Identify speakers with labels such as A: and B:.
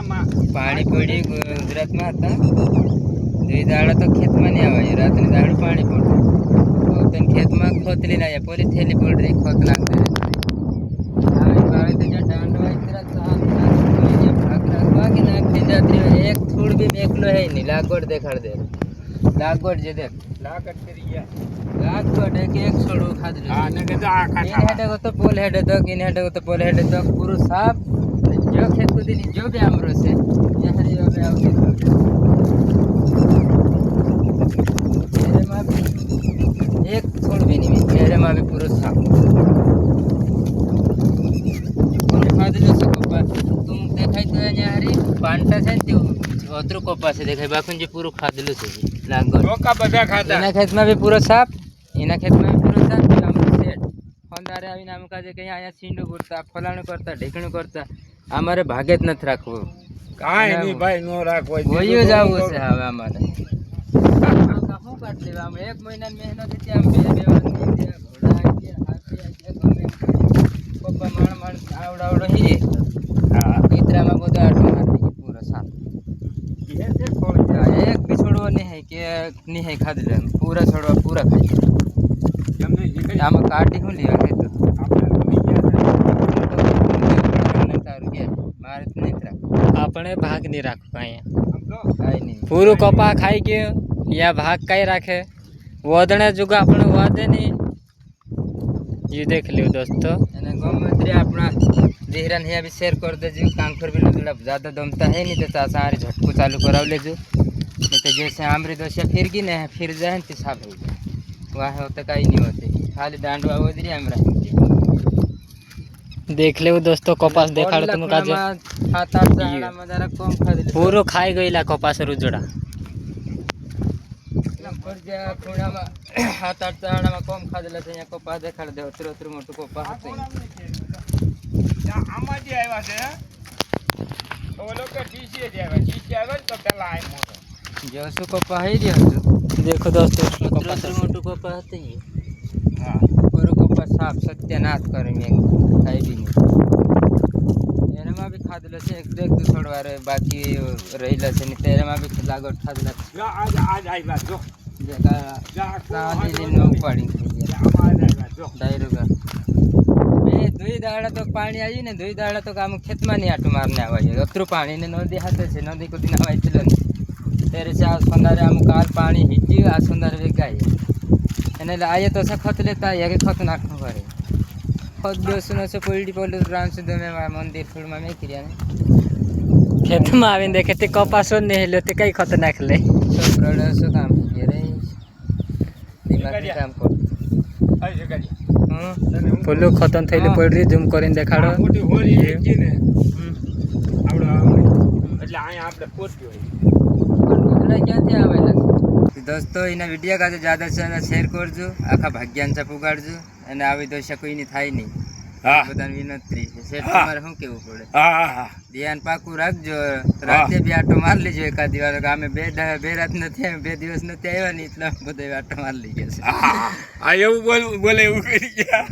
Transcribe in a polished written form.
A: પાણી પડી ગુજરાતમાં હતા ଦୁଇ દાડા તો ખેતમાં નહીં આવે રાતની દાડું પાણી પડતું પોતાને ખેતમાં ખોતલી ના જાય પોલી થેલી પડી ખોત નાખી આવે પાણી તો જ્યાં દાંડો બાકી નાખી જાતી એક થોડ બી એકલો હે નહીં લાગવડ દેખાડ દે લાગવડ જે દેખ લાગવડ કરી ગયા લાગવડ એક છોડું ખાધું હા ને કે આ ખાધા હેડે તો પોલ હેડે તો કિન હેડે તો પોલ હેડે તો પૂરું સાફ जो खेत को दिली जो भी आमरो से यहाँ जो भी आओगे मेरे माँ भी एक थोड़ भी नहीं मेरे माँ भी पूरा साफ फादले से कोपा तुम देखाई तो यहाँ हरी पांटा से अतरु कोपा से देखाई बाकुन जी पूरा खादलू से लागो रोका बजा खाता इना खेत में भी पूरा साफ इना खेत में भी पूरा साफ आमरो सेट फंदारे आवी नाम का जे कहीं आया सींडू गुड़ता फलाणु करता ढेकणु करता અમારે ભાગે જ નથી રાખવું કાંઈ નહીં ભાઈ નો રાખવો હોય જાવું છે હવે અમારે શું કાઢ લેવા અમે એક મહિનાની મહેનત હતી આમ બે પપ્પા માણ આવડાવડો હી હા ઇતરામાં બધો આટો મારી પૂરો સાફ એક બી છોડવો નહીં કે નહીં ખાધી લે પૂરા છોડવા પૂરા ખાઈ આમાં કાઢી શું લેવા કીધું આપણે ભાગ नहीं રાખો અહીંયા પૂરું કપા ખાઈ ગયો યા ભાગ કઈ રાખે વોદણે જુગા આપણે વાદે નહીં ये देख लियो दोस्तों અને ગોમત્રી આપણા દેહરાન હે અભી શેર कर देજો कांखर भी थोड़ा ज्यादा दमता है नहीं तो सारे झटको चालू कराव लेजो नहीं तो जैसे आमरी दोषा फिर गई ना फिर जाए तो साफ हो जाए वहाँ होता कहीं नहीं होते खाली डांडवा वोदरी हमरा देख ले दोस्तों कपास देखाड़ तुम काजे पूरो खाई गईला कपास रुजड़ा खूणाમાં 7-8 દાણામાં કોમ ખાધેલા છે અહીંયા કપાસ દેખાડ દે ઉતરો મોટું કપાસ હતો આમાં જે આવ્યા છે તો લોકો ટીસી જે આવ્યા તો પેલા આય મોટો જો શું કપાસ હઈ રહ્યો હતો देखो दोस्तों कपास मोटું કપાસ હતો हां पूरो कपास साफ सत्यानाश કરી મે કાઈ भी नहीं એનામાં भी ખાધેલો છે એક દેખ તો છોડવા રે બાકી રહેલા છે ને તેરામાં भी लागवड ખાધેલા આજ આવ્યા જો दुई दाड़ा तो पानी आई ने दुई दाड़ा तो काम खेत में नहीं आटू मारने आवा अतरू पानी ने नदी हाथे से नदी को दिन आवाई चलो तेरे से आज सुंदर आम काल पानी हिची आ सुंदर वेगाई एने आए तो से खत लेता है के खत नाखनो करे खत बेसनो से पोल्टी पोल राम से दमे मंदिर फूल में किरिया ने खेत में आवीने देखे ते कपासो ने हेलो ते कई खत नाख ले सब प्रोडक्ट काम ये रे काम कर आई से करी फुल्लू खतम थैले पड़ी झूम કરીને દેખાડો મોટી હોરી એકજી ને આવડો એટલે આયા આપણે પોટ્યો હોય ક્યાંથી આવેલા दोस्तों इना वीडियो का ज्यादा से ज्यादा शेयर करजो आखा भाग्यांचा पुगाडजो અને આવી દોષા કોઈની થાય નહીં હા બધાને વિનંતી છે સેટ તમારે શું કેવું પડે હા હા ધ્યાન પાકું રાખજો રાતે બી આટો માર લેજો એકાદી વાર અમે બે રાત નથી બે દિવસ નથી આવ્યા ને એટલે બધે આટો માર લઈ ગયા છે આ એવું બોલે એવું કરી ગયા